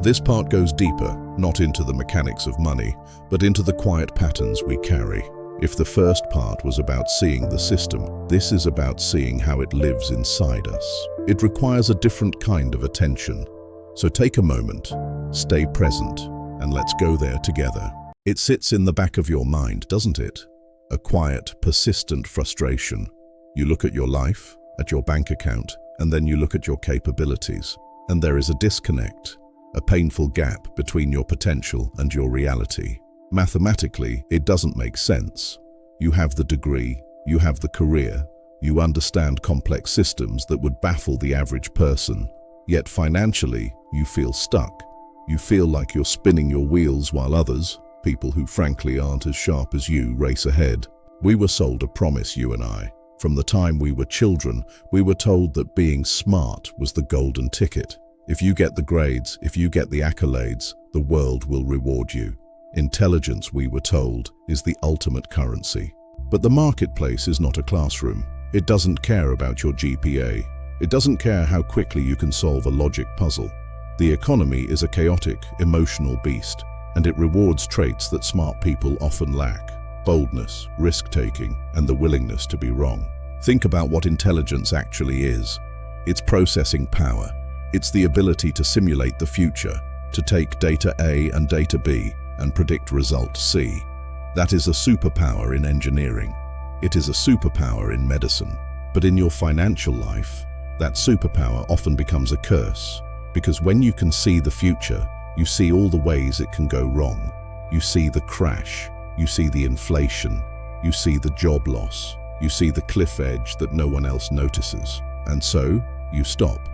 This part goes deeper, not into the mechanics of money, but into the quiet patterns we carry. If the first part was about seeing the system, this is about seeing how it lives inside us. It requires a different kind of attention. So take a moment, stay present, and let's go there together. It sits in the back of your mind, doesn't it? A quiet, persistent frustration. You look at your life, at your bank account, and then you look at your capabilities, and there is a disconnect, a painful gap between your potential and your reality. Mathematically, it doesn't make sense. You have the degree, you have the career, you understand complex systems that would baffle the average person. Yet financially, you feel stuck. You feel like you're spinning your wheels while others, people who frankly aren't as sharp as you, race ahead. We were sold a promise, you and I. From the time we were children, we were told that being smart was the golden ticket. If you get the grades, if you get the accolades, the world will reward you. Intelligence, we were told, is the ultimate currency. But the marketplace is not a classroom. It doesn't care about your GPA. It doesn't care how quickly you can solve a logic puzzle. The economy is a chaotic, emotional beast, and it rewards traits that smart people often lack: boldness, risk-taking, and the willingness to be wrong. Think about what intelligence actually is. It's processing power. It's the ability to simulate the future, to take data A and data B and predict result C. That is a superpower in engineering. It is a superpower in medicine. But in your financial life, that superpower often becomes a curse, because when you can see the future, you see all the ways it can go wrong. You see the crash, you see the inflation, you see the job loss, you see the cliff edge that no one else notices, and so you stop.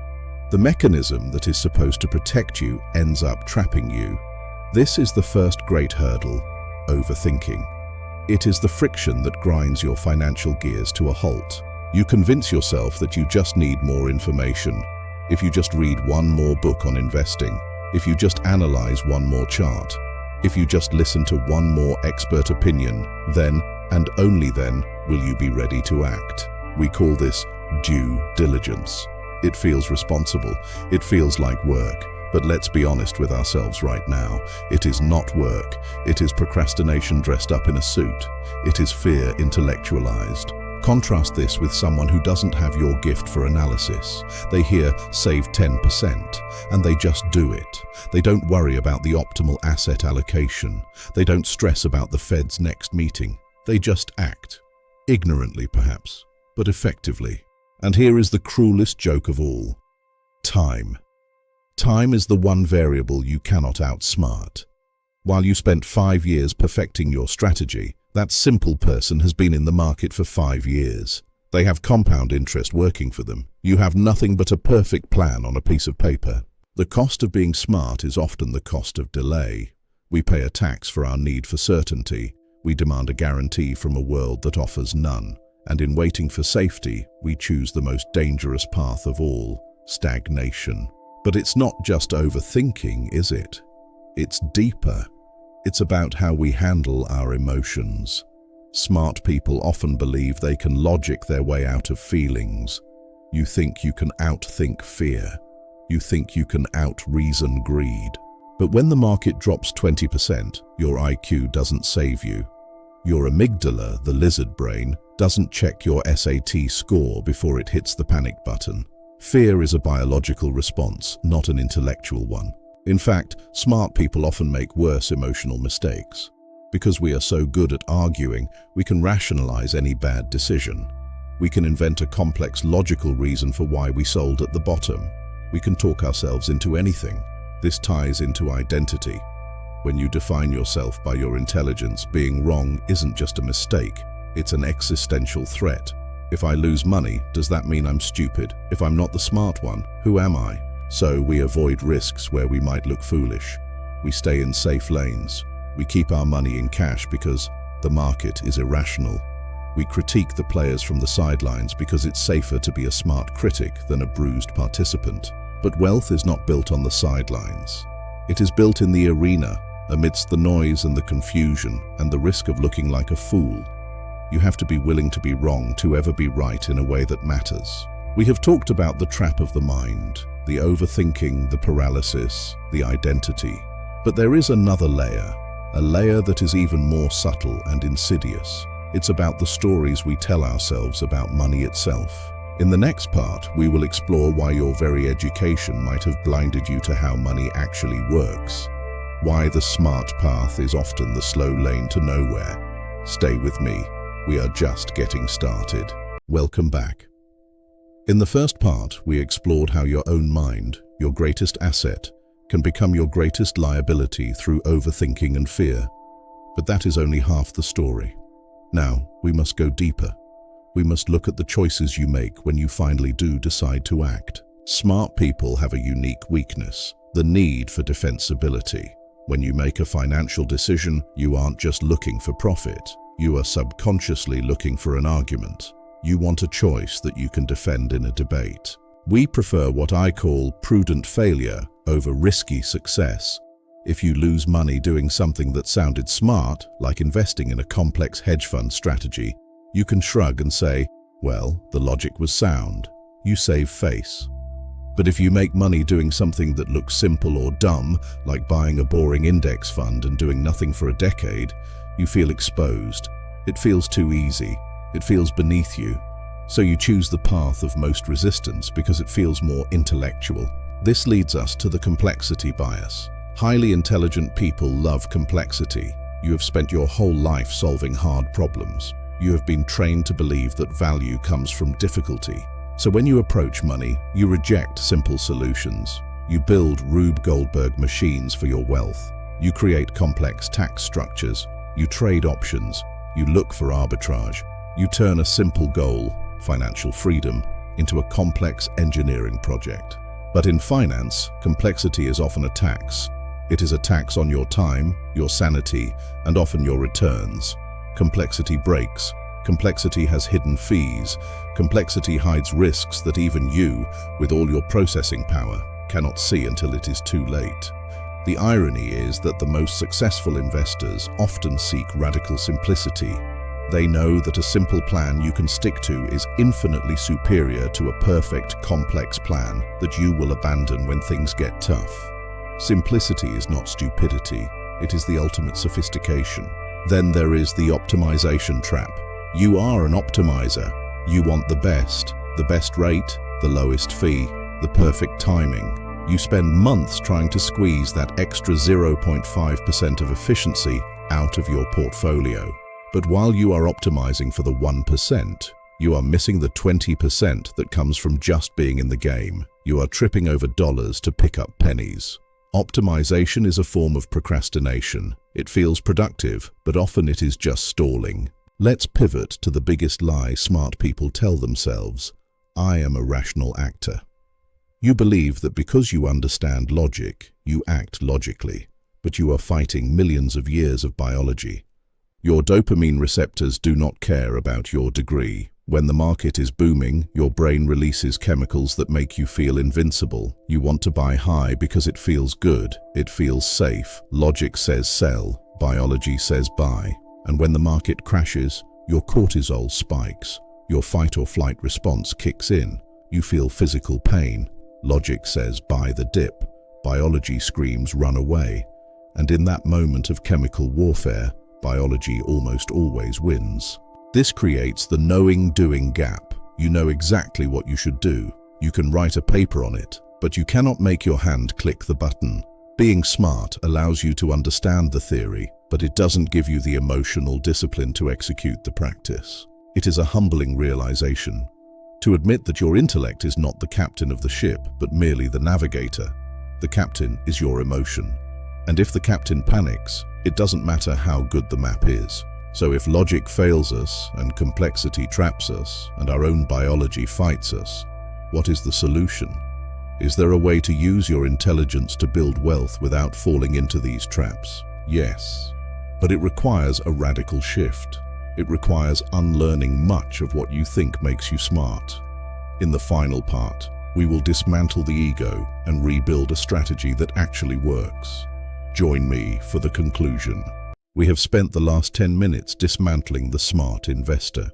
The mechanism that is supposed to protect you ends up trapping you. This is the first great hurdle: overthinking. It is the friction that grinds your financial gears to a halt. You convince yourself that you just need more information. If you just read one more book on investing, if you just analyze one more chart, if you just listen to one more expert opinion, then, and only then, will you be ready to act. We call this due diligence. It feels responsible. It feels like work. But let's be honest with ourselves right now. It is not work. It is procrastination dressed up in a suit. It is fear intellectualized. Contrast this with someone who doesn't have your gift for analysis. They hear save 10% and they just do it. They don't worry about the optimal asset allocation. They don't stress about the Fed's next meeting. They just act. Ignorantly perhaps, but effectively. And here is the cruelest joke of all. Time. Time is the one variable you cannot outsmart. While you spent 5 years perfecting your strategy, that simple person has been in the market for 5 years. They have compound interest working for them. You have nothing but a perfect plan on a piece of paper. The cost of being smart is often the cost of delay. We pay a tax for our need for certainty. We demand a guarantee from a world that offers none. And in waiting for safety, we choose the most dangerous path of all: stagnation. But it's not just overthinking, is it? It's deeper. It's about how we handle our emotions. Smart people often believe they can logic their way out of feelings. You think you can outthink fear. You think you can out-reason greed. But when the market drops 20%, your IQ doesn't save you. Your amygdala, the lizard brain, doesn't check your SAT score before it hits the panic button. Fear is a biological response, not an intellectual one. In fact, smart people often make worse emotional mistakes. Because we are so good at arguing, we can rationalize any bad decision. We can invent a complex logical reason for why we sold at the bottom. We can talk ourselves into anything. This ties into identity. When you define yourself by your intelligence, being wrong isn't just a mistake, it's an existential threat. If I lose money, does that mean I'm stupid? If I'm not the smart one, who am I? So we avoid risks where we might look foolish. We stay in safe lanes. We keep our money in cash because the market is irrational. We critique the players from the sidelines because it's safer to be a smart critic than a bruised participant. But wealth is not built on the sidelines. It is built in the arena, amidst the noise and the confusion and the risk of looking like a fool. You have to be willing to be wrong to ever be right in a way that matters. We have talked about the trap of the mind, the overthinking, the paralysis, the identity. But there is another layer, a layer that is even more subtle and insidious. It's about the stories we tell ourselves about money itself. In the next part, we will explore why your very education might have blinded you to how money actually works, why the smart path is often the slow lane to nowhere. Stay with me, we are just getting started. Welcome back. In the first part, we explored how your own mind, your greatest asset, can become your greatest liability through overthinking and fear. But that is only half the story. Now, we must go deeper. We must look at the choices you make when you finally do decide to act. Smart people have a unique weakness, the need for defensibility. When you make a financial decision, you aren't just looking for profit. You are subconsciously looking for an argument. You want a choice that you can defend in a debate. We prefer what I call prudent failure over risky success. If you lose money doing something that sounded smart, like investing in a complex hedge fund strategy, you can shrug and say, well, the logic was sound. You save face. But if you make money doing something that looks simple or dumb, like buying a boring index fund and doing nothing for a decade, you feel exposed. It feels too easy. It feels beneath you. So you choose the path of most resistance because it feels more intellectual. This leads us to the complexity bias. Highly intelligent people love complexity. You have spent your whole life solving hard problems. You have been trained to believe that value comes from difficulty. So when you approach money, you reject simple solutions. You build Rube Goldberg machines for your wealth. You create complex tax structures. You trade options. You look for arbitrage. You turn a simple goal, financial freedom, into a complex engineering project. But in finance, complexity is often a tax. It is a tax on your time, your sanity, and often your returns. Complexity breaks. Complexity has hidden fees. Complexity hides risks that even you, with all your processing power, cannot see until it is too late. The irony is that the most successful investors often seek radical simplicity. They know that a simple plan you can stick to is infinitely superior to a perfect, complex plan that you will abandon when things get tough. Simplicity is not stupidity, it is the ultimate sophistication. Then there is the optimization trap. You are an optimizer. You want the best rate, the lowest fee, the perfect timing. You spend months trying to squeeze that extra 0.5% of efficiency out of your portfolio. But while you are optimizing for the 1%, you are missing the 20% that comes from just being in the game. You are tripping over dollars to pick up pennies. Optimization is a form of procrastination. It feels productive, but often it is just stalling. Let's pivot to the biggest lie smart people tell themselves. I am a rational actor. You believe that because you understand logic, you act logically, but you are fighting millions of years of biology. Your dopamine receptors do not care about your degree. When the market is booming, your brain releases chemicals that make you feel invincible. You want to buy high because it feels good, it feels safe. Logic says sell, biology says buy. And when the market crashes, your cortisol spikes. Your fight or flight response kicks in. You feel physical pain. Logic says buy the dip. Biology screams run away. And in that moment of chemical warfare, biology almost always wins. This creates the knowing-doing gap. You know exactly what you should do. You can write a paper on it, but you cannot make your hand click the button. Being smart allows you to understand the theory, but it doesn't give you the emotional discipline to execute the practice. It is a humbling realization. To admit that your intellect is not the captain of the ship, but merely the navigator. The captain is your emotion. And if the captain panics, it doesn't matter how good the map is. So if logic fails us, and complexity traps us, and our own biology fights us, what is the solution? Is there a way to use your intelligence to build wealth without falling into these traps? Yes. But it requires a radical shift. It requires unlearning much of what you think makes you smart. In the final part, we will dismantle the ego and rebuild a strategy that actually works. Join me for the conclusion. We have spent the last 10 minutes dismantling the smart investor.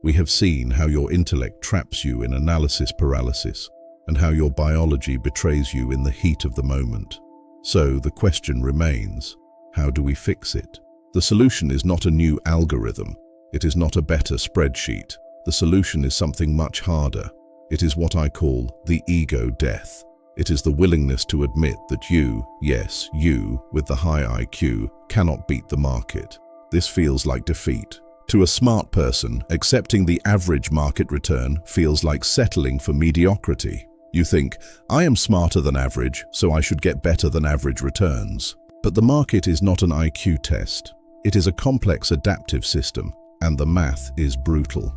We have seen how your intellect traps you in analysis paralysis and how your biology betrays you in the heat of the moment. So the question remains, how do we fix it? The solution is not a new algorithm. It is not a better spreadsheet. The solution is something much harder. It is what I call the ego death. It is the willingness to admit that you, yes, you, with the high IQ, cannot beat the market. This feels like defeat. To a smart person, accepting the average market return feels like settling for mediocrity. You think, I am smarter than average, so I should get better than average returns. But the market is not an IQ test. It is a complex adaptive system, and the math is brutal.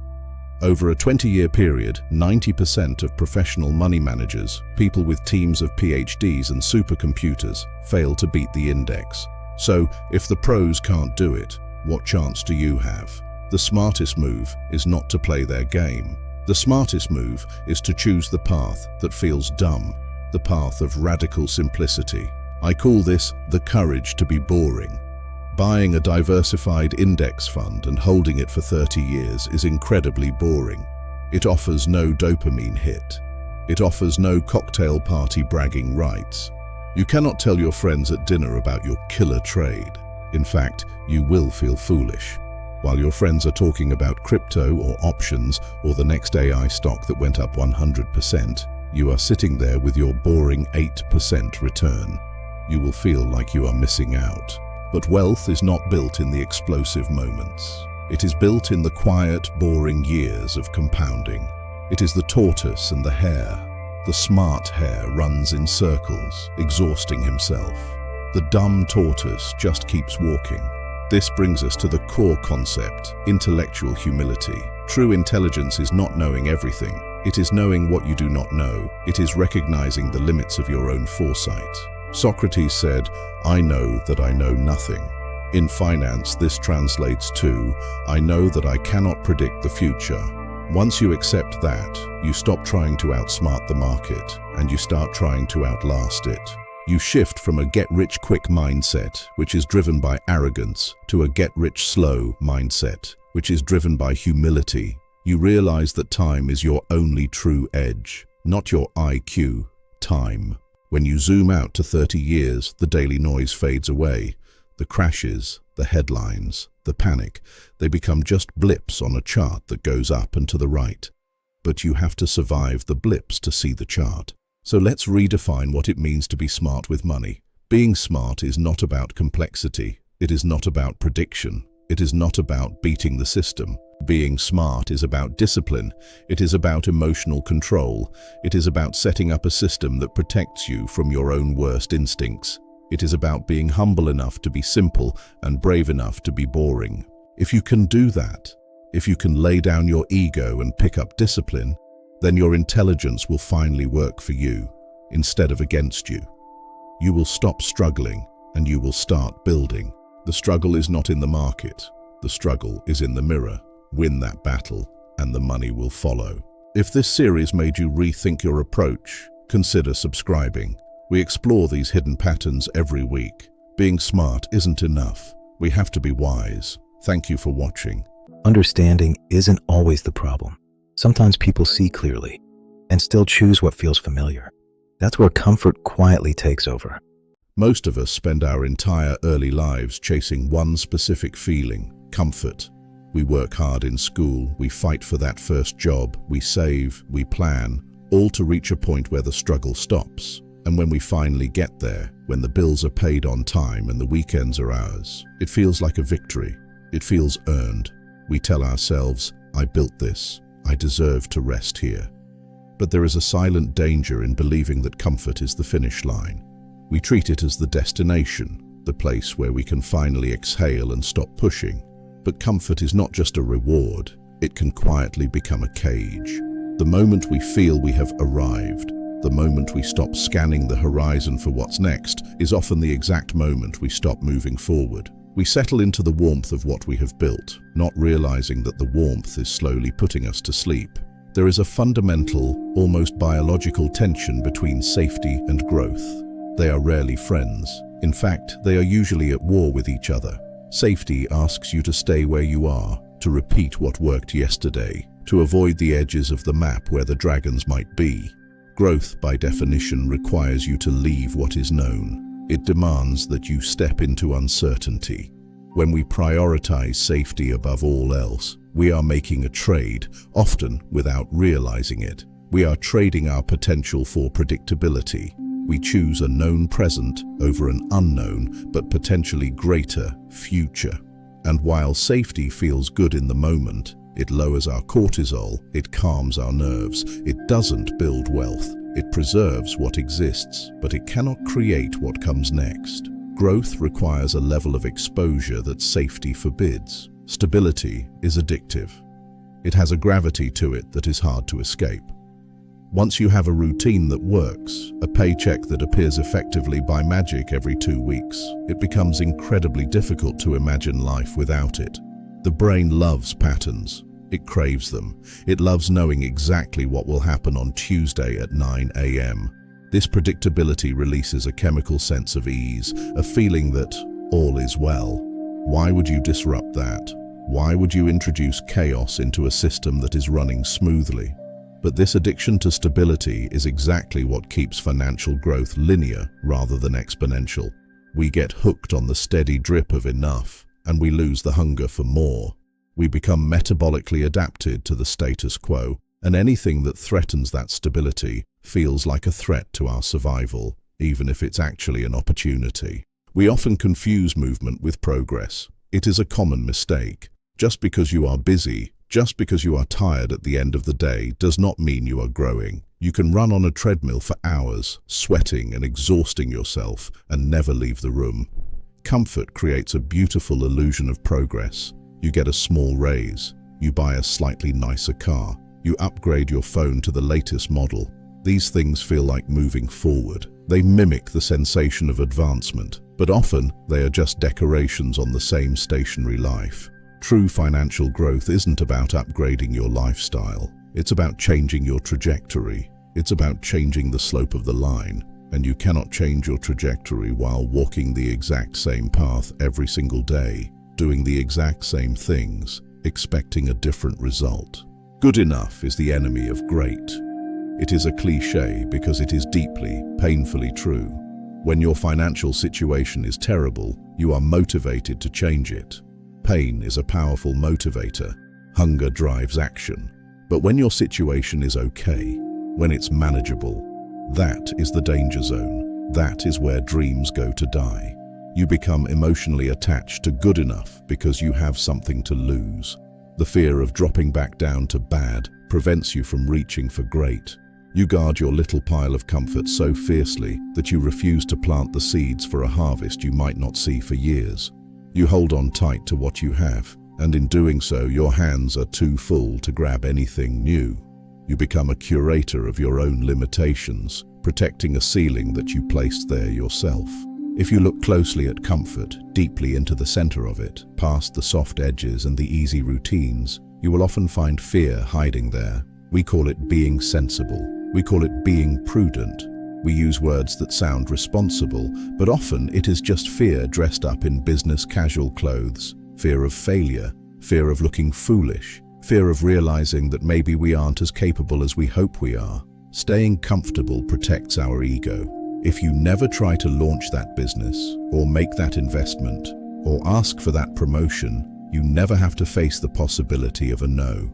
Over a 20-year period, 90% of professional money managers, people with teams of PhDs and supercomputers, fail to beat the index. So, if the pros can't do it, what chance do you have? The smartest move is not to play their game. The smartest move is to choose the path that feels dumb, the path of radical simplicity. I call this the courage to be boring. Buying a diversified index fund and holding it for 30 years is incredibly boring. It offers no dopamine hit. It offers no cocktail party bragging rights. You cannot tell your friends at dinner about your killer trade. In fact, you will feel foolish. While your friends are talking about crypto or options or the next AI stock that went up 100%, you are sitting there with your boring 8% return. You will feel like you are missing out. But wealth is not built in the explosive moments. It is built in the quiet, boring years of compounding. It is the tortoise and the hare. The smart hare runs in circles, exhausting himself. The dumb tortoise just keeps walking. This brings us to the core concept, intellectual humility. True intelligence is not knowing everything. It is knowing what you do not know. It is recognizing the limits of your own foresight. Socrates said, I know that I know nothing. In finance, this translates to, I know that I cannot predict the future. Once you accept that, you stop trying to outsmart the market and you start trying to outlast it. You shift from a get-rich-quick mindset, which is driven by arrogance, to a get-rich-slow mindset, which is driven by humility. You realize that time is your only true edge, not your IQ, time. When you zoom out to 30 years, the daily noise fades away. The crashes, the headlines, the panic, they become just blips on a chart that goes up and to the right. But you have to survive the blips to see the chart. So let's redefine what it means to be smart with money. Being smart is not about complexity. It is not about prediction. It is not about beating the system. Being smart is about discipline. It is about emotional control. It is about setting up a system that protects you from your own worst instincts. It is about being humble enough to be simple and brave enough to be boring. If you can do that, if you can lay down your ego and pick up discipline, then your intelligence will finally work for you instead of against you. You will stop struggling and you will start building. The struggle is not in the market. The struggle is in the mirror. Win that battle and the money will follow. If this series made you rethink your approach, consider subscribing. We explore these hidden patterns every week. Being smart isn't enough. We have to be wise. Thank you for watching. Understanding isn't always the problem. Sometimes people see clearly and still choose what feels familiar. That's where comfort quietly takes over. Most of us spend our entire early lives chasing one specific feeling, comfort. We work hard in school, we fight for that first job, we save, we plan, all to reach a point where the struggle stops. And when we finally get there, when the bills are paid on time and the weekends are ours, it feels like a victory. It feels earned. We tell ourselves, I built this. I deserve to rest here. But there is a silent danger in believing that comfort is the finish line. We treat it as the destination, the place where we can finally exhale and stop pushing. But comfort is not just a reward. It can quietly become a cage. The moment we feel we have arrived, the moment we stop scanning the horizon for what's next, is often the exact moment we stop moving forward. We settle into the warmth of what we have built, not realizing that the warmth is slowly putting us to sleep. There is a fundamental, almost biological tension between safety and growth. They are rarely friends. In fact, they are usually at war with each other. Safety asks you to stay where you are. to repeat what worked yesterday, to avoid the edges of the map where the dragons might be. Growth, by definition, requires you to leave what is known. It demands that you step into uncertainty. When we prioritize safety above all else, we are making a trade, often without realizing it. We are trading our potential for predictability. We choose a known present over an unknown but potentially greater future. And while safety feels good in the moment, it lowers our cortisol, it calms our nerves, it doesn't build wealth. It preserves what exists, but it cannot create what comes next. Growth requires a level of exposure that safety forbids. Stability is addictive. It has a gravity to it that is hard to escape. Once you have a routine that works, a paycheck that appears effectively by magic every 2 weeks, it becomes incredibly difficult to imagine life without it. The brain loves patterns. It craves them. It loves knowing exactly what will happen on Tuesday at 9 a.m. This predictability releases a chemical sense of ease, a feeling that all is well. Why would you disrupt that? Why would you introduce chaos into a system that is running smoothly? But this addiction to stability is exactly what keeps financial growth linear rather than exponential. We get hooked on the steady drip of enough, and we lose the hunger for more. We become metabolically adapted to the status quo, and anything that threatens that stability feels like a threat to our survival, even if it's actually an opportunity. We often confuse movement with progress. It is a common mistake. Just because you are busy, just because you are tired at the end of the day, does not mean you are growing. You can run on a treadmill for hours, sweating and exhausting yourself, and never leave the room. Comfort creates a beautiful illusion of progress. You get a small raise, you buy a slightly nicer car, you upgrade your phone to the latest model. These things feel like moving forward. They mimic the sensation of advancement, but often they are just decorations on the same stationary life. True financial growth isn't about upgrading your lifestyle. It's about changing your trajectory. It's about changing the slope of the line. And you cannot change your trajectory while walking the exact same path every single day, doing the exact same things, expecting a different result. Good enough is the enemy of great. It is a cliché because it is deeply, painfully true. When your financial situation is terrible, you are motivated to change it. Pain is a powerful motivator. Hunger drives action. But when your situation is okay, when it's manageable, that is the danger zone. That is where dreams go to die. You become emotionally attached to good enough because you have something to lose. The fear of dropping back down to bad prevents you from reaching for great. You guard your little pile of comfort so fiercely that you refuse to plant the seeds for a harvest you might not see for years. You hold on tight to what you have, and in doing so, your hands are too full to grab anything new. You become a curator of your own limitations, protecting a ceiling that you placed there yourself. If you look closely at comfort, deeply into the center of it, past the soft edges and the easy routines, you will often find fear hiding there. We call it being sensible. We call it being prudent. We use words that sound responsible, but often it is just fear dressed up in business casual clothes. Fear of failure, fear of looking foolish, fear of realizing that maybe we aren't as capable as we hope we are. Staying comfortable protects our ego. If you never try to launch that business, or make that investment, or ask for that promotion, you never have to face the possibility of a no.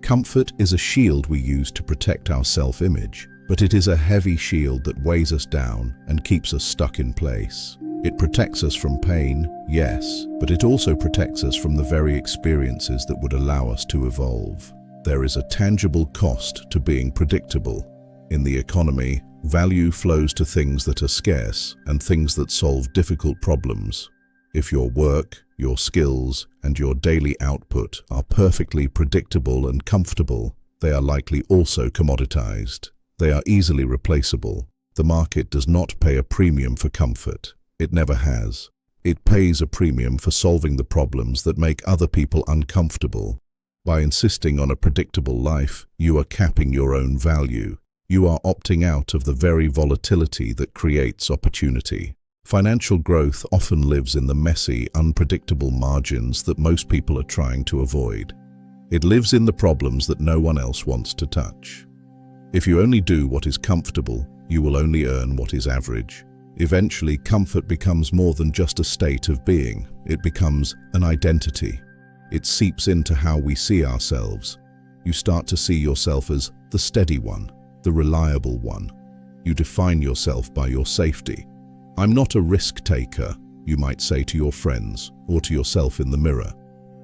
Comfort is a shield we use to protect our self-image, but it is a heavy shield that weighs us down and keeps us stuck in place. It protects us from pain, yes, but it also protects us from the very experiences that would allow us to evolve. There is a tangible cost to being predictable. In the economy, value flows to things that are scarce and things that solve difficult problems. If your work, your skills, and your daily output are perfectly predictable and comfortable, they are likely also commoditized. They are easily replaceable. The market does not pay a premium for comfort. It never has. It pays a premium for solving the problems that make other people uncomfortable. By insisting on a predictable life, you are capping your own value. You are opting out of the very volatility that creates opportunity. Financial growth often lives in the messy, unpredictable margins that most people are trying to avoid. It lives in the problems that no one else wants to touch. If you only do what is comfortable, you will only earn what is average. Eventually, comfort becomes more than just a state of being. It becomes an identity. It seeps into how we see ourselves. You start to see yourself as the steady one, the reliable one. You define yourself by your safety. "I'm not a risk taker," you might say to your friends or to yourself in the mirror.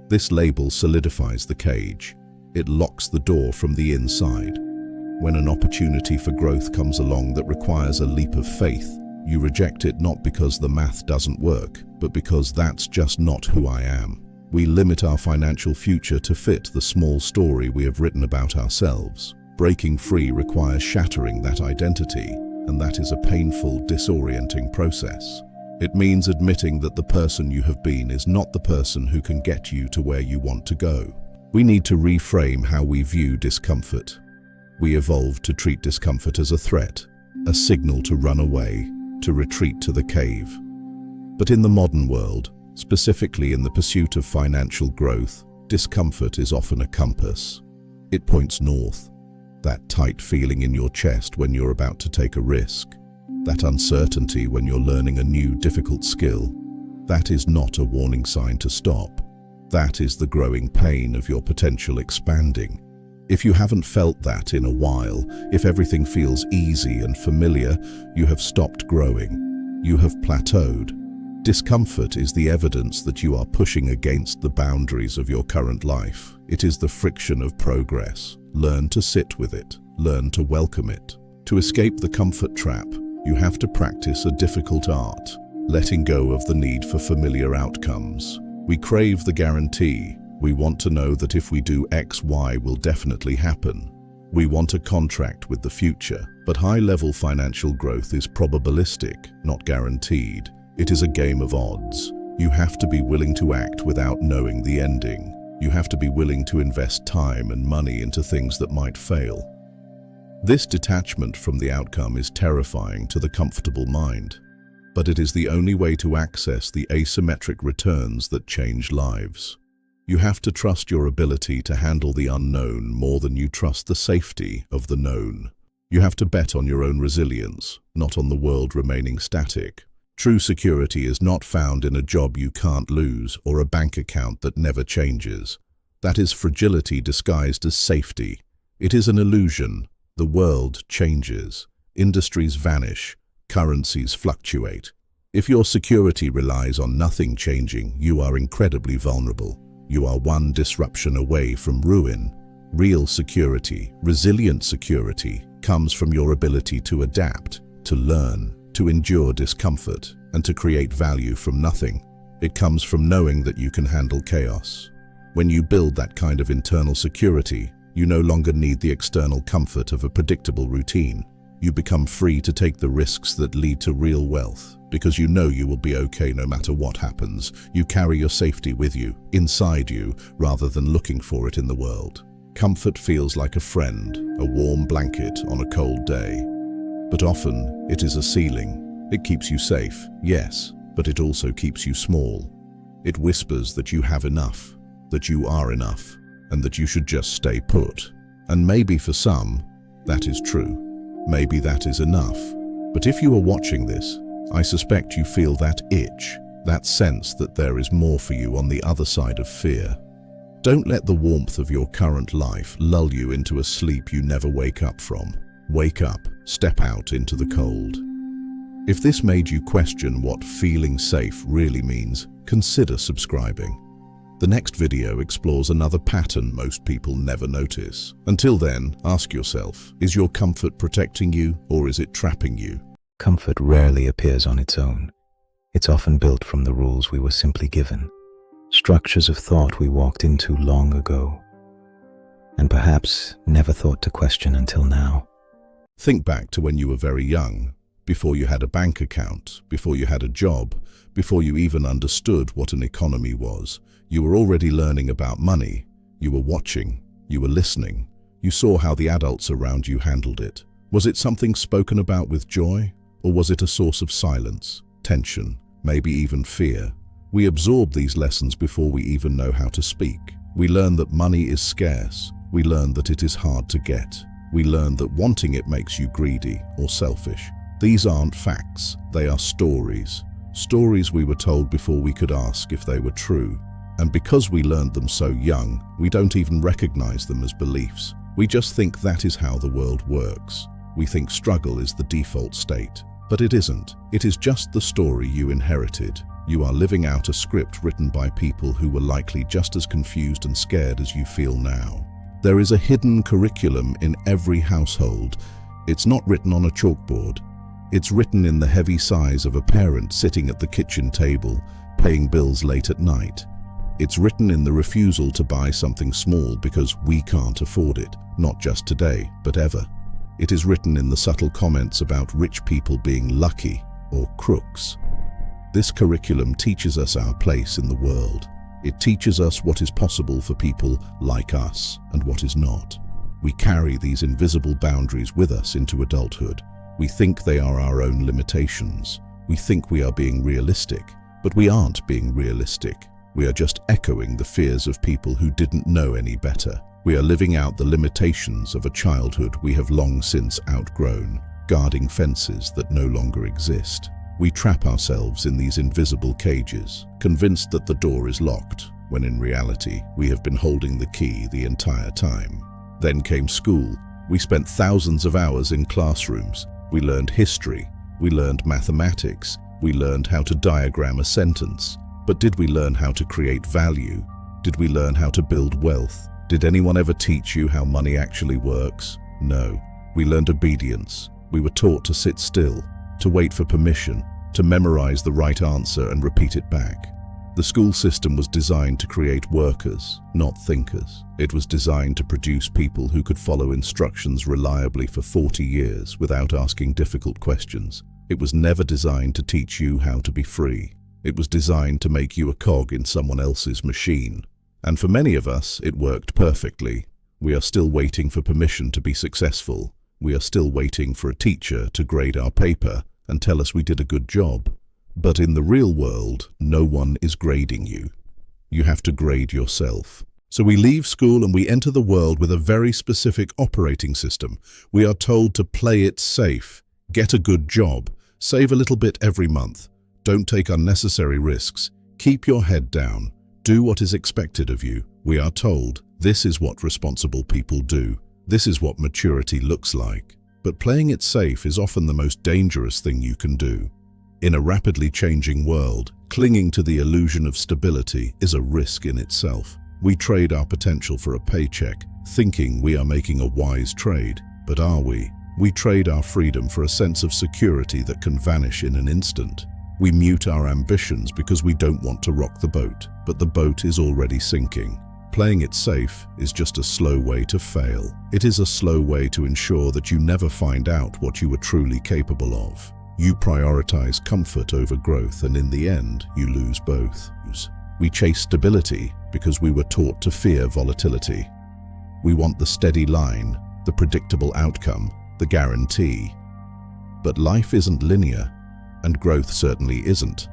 This label solidifies the cage. It locks the door from the inside. When an opportunity for growth comes along that requires a leap of faith, you reject it not because the math doesn't work, but because that's just not who I am. We limit our financial future to fit the small story we have written about ourselves. Breaking free requires shattering that identity, and that is a painful, disorienting process. It means admitting that the person you have been is not the person who can get you to where you want to go. We need to reframe how we view discomfort. We evolved to treat discomfort as a threat, a signal to run away, to retreat to the cave. But in the modern world, specifically in the pursuit of financial growth, discomfort is often a compass. It points north. That tight feeling in your chest when you're about to take a risk, that uncertainty when you're learning a new difficult skill, that is not a warning sign to stop. That is the growing pain of your potential expanding. If you haven't felt that in a while, if everything feels easy and familiar, you have stopped growing. You have plateaued. Discomfort is the evidence that you are pushing against the boundaries of your current life. It is the friction of progress. Learn to sit with it. Learn to welcome it. To escape the comfort trap, you have to practice a difficult art, letting go of the need for familiar outcomes. We crave the guarantee. We want to know that if we do X, Y will definitely happen. We want a contract with the future, but high-level financial growth is probabilistic, not guaranteed. It is a game of odds. You have to be willing to act without knowing the ending. You have to be willing to invest time and money into things that might fail. This detachment from the outcome is terrifying to the comfortable mind, but it is the only way to access the asymmetric returns that change lives. You have to trust your ability to handle the unknown more than you trust the safety of the known. You have to bet on your own resilience, not on the world remaining static. True security is not found in a job you can't lose or a bank account that never changes. That is fragility disguised as safety. It is an illusion. The world changes. Industries vanish. Currencies fluctuate. If your security relies on nothing changing, you are incredibly vulnerable. You are one disruption away from ruin. Real security, resilient security, comes from your ability to adapt, to learn, to endure discomfort, and to create value from nothing. It comes from knowing that you can handle chaos. When you build that kind of internal security, you no longer need the external comfort of a predictable routine. You become free to take the risks that lead to real wealth, because you know you will be okay no matter what happens. You carry your safety with you, inside you, rather than looking for it in the world. Comfort feels like a friend, a warm blanket on a cold day. But often, it is a ceiling. It keeps you safe, yes, but it also keeps you small. It whispers that you have enough, that you are enough, and that you should just stay put. And maybe for some, that is true. Maybe that is enough. But if you are watching this, I suspect you feel that itch, that sense that there is more for you on the other side of fear. Don't let the warmth of your current life lull you into a sleep you never wake up from. Wake up, step out into the cold. If this made you question what feeling safe really means, consider subscribing. The next video explores another pattern most people never notice. Until then, ask yourself, is your comfort protecting you or is it trapping you? Comfort rarely appears on its own. It's often built from the rules we were simply given, structures of thought we walked into long ago, and perhaps never thought to question until now. Think back to when you were very young, before you had a bank account, before you had a job, before you even understood what an economy was. You were already learning about money. You were watching. You were listening. You saw how the adults around you handled it. Was it something spoken about with joy, or was it a source of silence? tension, maybe even fear. We absorb these lessons before we even know how to speak. We learn that money is scarce. We learn that it is hard to get. We learn that wanting it makes you greedy or selfish. These aren't facts, they are stories. Stories we were told before we could ask if they were true. And because we learned them so young, we don't even recognize them as beliefs. We just think that is how the world works. We think struggle is the default state. But it isn't. It is just the story you inherited. You are living out a script written by people who were likely just as confused and scared as you feel now. There is a hidden curriculum in every household. It's not written on a chalkboard. It's written in the heavy sighs of a parent sitting at the kitchen table, paying bills late at night. It's written in the refusal to buy something small because we can't afford it, not just today, but ever. It is written in the subtle comments about rich people being lucky or crooks. This curriculum teaches us our place in the world. It teaches us what is possible for people like us and what is not. We carry these invisible boundaries with us into adulthood. We think they are our own limitations. We think we are being realistic, but we aren't being realistic. We are just echoing the fears of people who didn't know any better. We are living out the limitations of a childhood we have long since outgrown, guarding fences that no longer exist. We trap ourselves in these invisible cages, convinced that the door is locked, when in reality, we have been holding the key the entire time. Then came school. We spent thousands of hours in classrooms. We learned history. We learned mathematics. We learned how to diagram a sentence. But did we learn how to create value? Did we learn how to build wealth? Did anyone ever teach you how money actually works? No. We learned obedience. We were taught to sit still, to wait for permission, to memorize the right answer and repeat it back. The school system was designed to create workers, not thinkers. It was designed to produce people who could follow instructions reliably for 40 years without asking difficult questions. It was never designed to teach you how to be free. It was designed to make you a cog in someone else's machine. And for many of us, it worked perfectly. We are still waiting for permission to be successful. We are still waiting for a teacher to grade our paper and tell us we did a good job. But in the real world, no one is grading you. You have to grade yourself. So we leave school and we enter the world with a very specific operating system. We are told to play it safe, get a good job, save a little bit every month, don't take unnecessary risks, keep your head down, do what is expected of you. We are told this is what responsible people do. This is what maturity looks like. But playing it safe is often the most dangerous thing you can do. In a rapidly changing world, clinging to the illusion of stability is a risk in itself. We trade our potential for a paycheck, thinking we are making a wise trade. But are we? We trade our freedom for a sense of security that can vanish in an instant. We mute our ambitions because we don't want to rock the boat, but the boat is already sinking. Playing it safe is just a slow way to fail. It is a slow way to ensure that you never find out what you were truly capable of. You prioritize comfort over growth, and in the end, you lose both. We chase stability because we were taught to fear volatility. We want the steady line, the predictable outcome, the guarantee. But life isn't linear, and growth certainly isn't.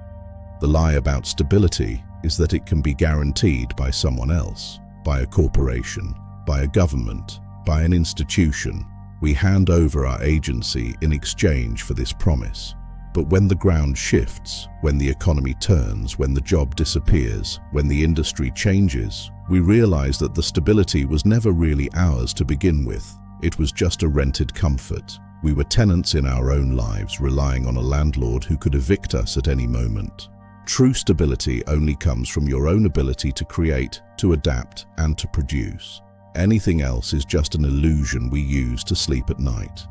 The lie about stability is that it can be guaranteed by someone else, by a corporation, by a government, by an institution. We hand over our agency in exchange for this promise. But when the ground shifts, when the economy turns, when the job disappears, when the industry changes, we realize that the stability was never really ours to begin with. It was just a rented comfort. We were tenants in our own lives, relying on a landlord who could evict us at any moment. True stability only comes from your own ability to create, to adapt, and to produce. Anything else is just an illusion we use to sleep at night.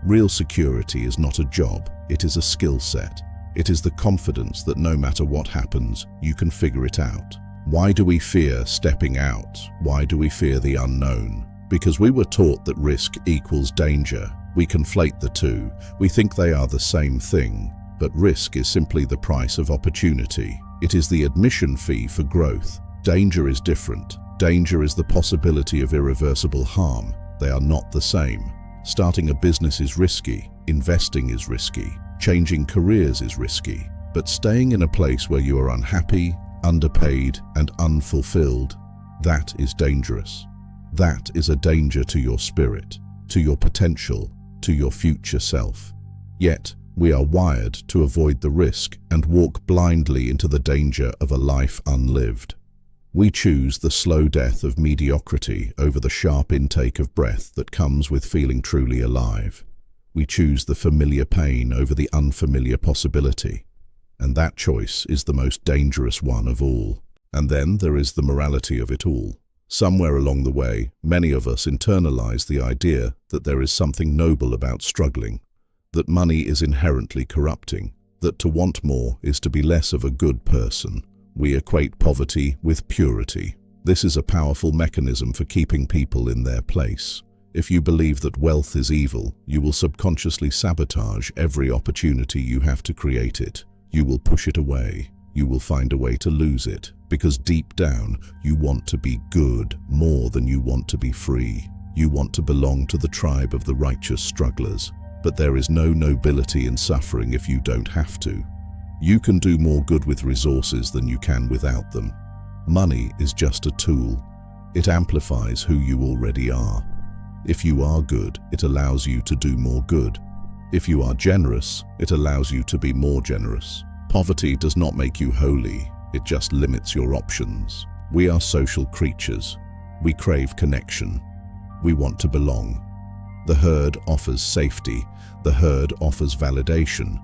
Real security is not a job, it is a skill set. It is the confidence that no matter what happens, you can figure it out. Why do we fear stepping out? Why do we fear the unknown? Because we were taught that risk equals danger. We conflate the two. We think they are the same thing. But risk is simply the price of opportunity. It is the admission fee for growth. Danger is different. Danger is the possibility of irreversible harm. They are not the same. Starting a business is risky. Investing is risky. Changing careers is risky. But staying in a place where you are unhappy, underpaid, and unfulfilled, that is dangerous. That is a danger to your spirit, to your potential, to your future self. Yet, we are wired to avoid the risk and walk blindly into the danger of a life unlived. We choose the slow death of mediocrity over the sharp intake of breath that comes with feeling truly alive. We choose the familiar pain over the unfamiliar possibility. And that choice is the most dangerous one of all. And then there is the morality of it all. Somewhere along the way, many of us internalize the idea that there is something noble about struggling, that money is inherently corrupting, that to want more is to be less of a good person. We equate poverty with purity. This is a powerful mechanism for keeping people in their place. If you believe that wealth is evil, you will subconsciously sabotage every opportunity you have to create it. You will push it away. You will find a way to lose it, because deep down, you want to be good more than you want to be free. You want to belong to the tribe of the righteous strugglers. But there is no nobility in suffering if you don't have to. You can do more good with resources than you can without them. Money is just a tool. It amplifies who you already are. If you are good, it allows you to do more good. If you are generous, it allows you to be more generous. Poverty does not make you holy, it just limits your options. We are social creatures. We crave connection. We want to belong. The herd offers safety. The herd offers validation.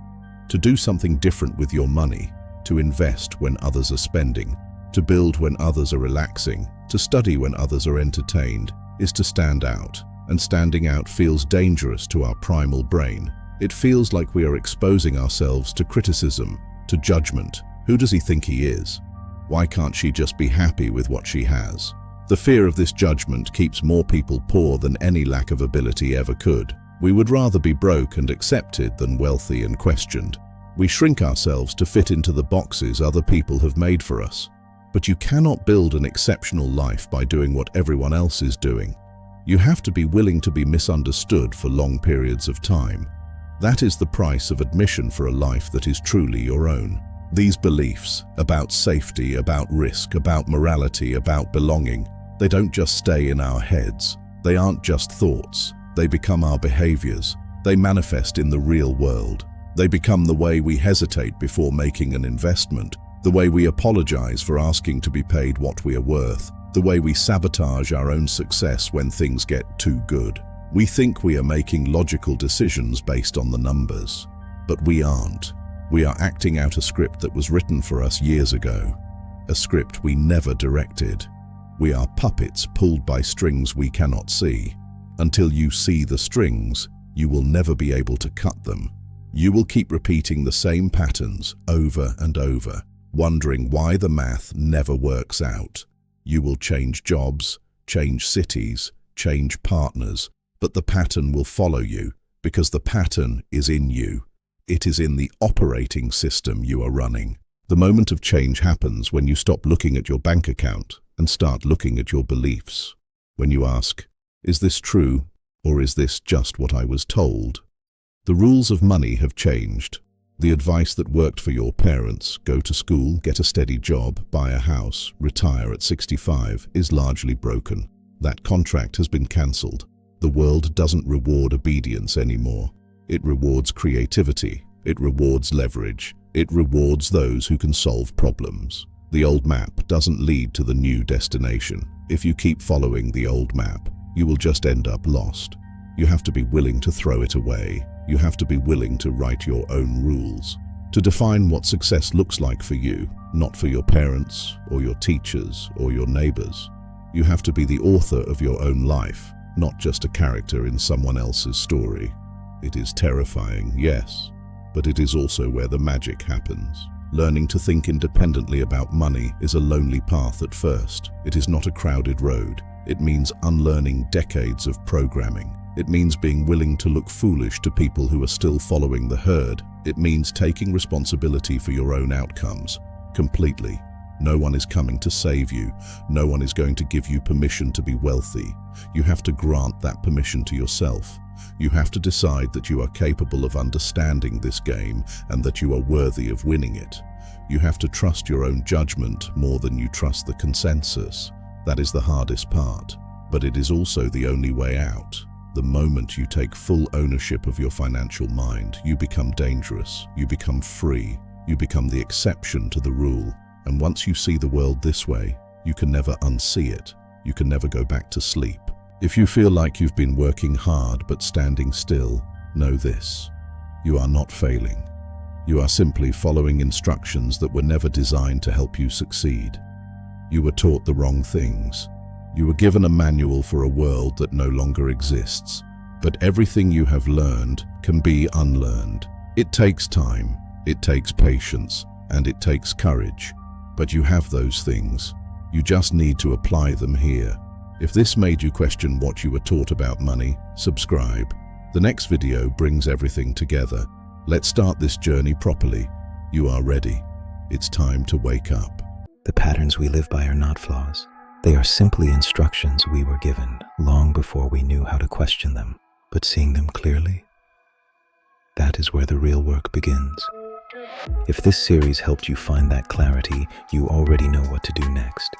To do something different with your money, to invest when others are spending, to build when others are relaxing, to study when others are entertained, is to stand out. And standing out feels dangerous to our primal brain. It feels like we are exposing ourselves to criticism, to judgment. Who does he think he is? Why can't she just be happy with what she has? The fear of this judgment keeps more people poor than any lack of ability ever could. We would rather be broke and accepted than wealthy and questioned. We shrink ourselves to fit into the boxes other people have made for us. But you cannot build an exceptional life by doing what everyone else is doing. You have to be willing to be misunderstood for long periods of time. That is the price of admission for a life that is truly your own. These beliefs about safety, about risk, about morality, about belonging, they don't just stay in our heads. They aren't just thoughts. They become our behaviors. They manifest in the real world. They become the way we hesitate before making an investment, the way we apologize for asking to be paid what we are worth, the way we sabotage our own success when things get too good. We think we are making logical decisions based on the numbers, but we aren't. We are acting out a script that was written for us years ago, a script we never directed. We are puppets pulled by strings we cannot see. Until you see the strings, you will never be able to cut them. You will keep repeating the same patterns over and over, wondering why the math never works out. You will change jobs, change cities, change partners, but the pattern will follow you because the pattern is in you. It is in the operating system you are running. The moment of change happens when you stop looking at your bank account and start looking at your beliefs. When you ask, is this true, or is this just what I was told? The rules of money have changed. The advice that worked for your parents, go to school, get a steady job, buy a house, retire at 65, is largely broken. That contract has been cancelled. The world doesn't reward obedience anymore. It rewards creativity. It rewards leverage. It rewards those who can solve problems. The old map doesn't lead to the new destination. If you keep following the old map, you will just end up lost. You have to be willing to throw it away. You have to be willing to write your own rules, to define what success looks like for you, not for your parents or your teachers or your neighbors. You have to be the author of your own life, not just a character in someone else's story. It is terrifying, yes, but it is also where the magic happens. Learning to think independently about money is a lonely path at first. It is not a crowded road. It means unlearning decades of programming. It means being willing to look foolish to people who are still following the herd. It means taking responsibility for your own outcomes, completely. No one is coming to save you. No one is going to give you permission to be wealthy. You have to grant that permission to yourself. You have to decide that you are capable of understanding this game and that you are worthy of winning it. You have to trust your own judgment more than you trust the consensus. That is the hardest part, but it is also the only way out. The moment you take full ownership of your financial mind, you become dangerous, you become free, you become the exception to the rule. And once you see the world this way, you can never unsee it. You can never go back to sleep. If you feel like you've been working hard but standing still, know this: you are not failing. You are simply following instructions that were never designed to help you succeed. You were taught the wrong things. You were given a manual for a world that no longer exists. But everything you have learned can be unlearned. It takes time, it takes patience, and it takes courage. But you have those things. You just need to apply them here. If this made you question what you were taught about money, subscribe. The next video brings everything together. Let's start this journey properly. You are ready. It's time to wake up. The patterns we live by are not flaws. They are simply instructions we were given long before we knew how to question them. But seeing them clearly, that is where the real work begins. If this series helped you find that clarity, you already know what to do next.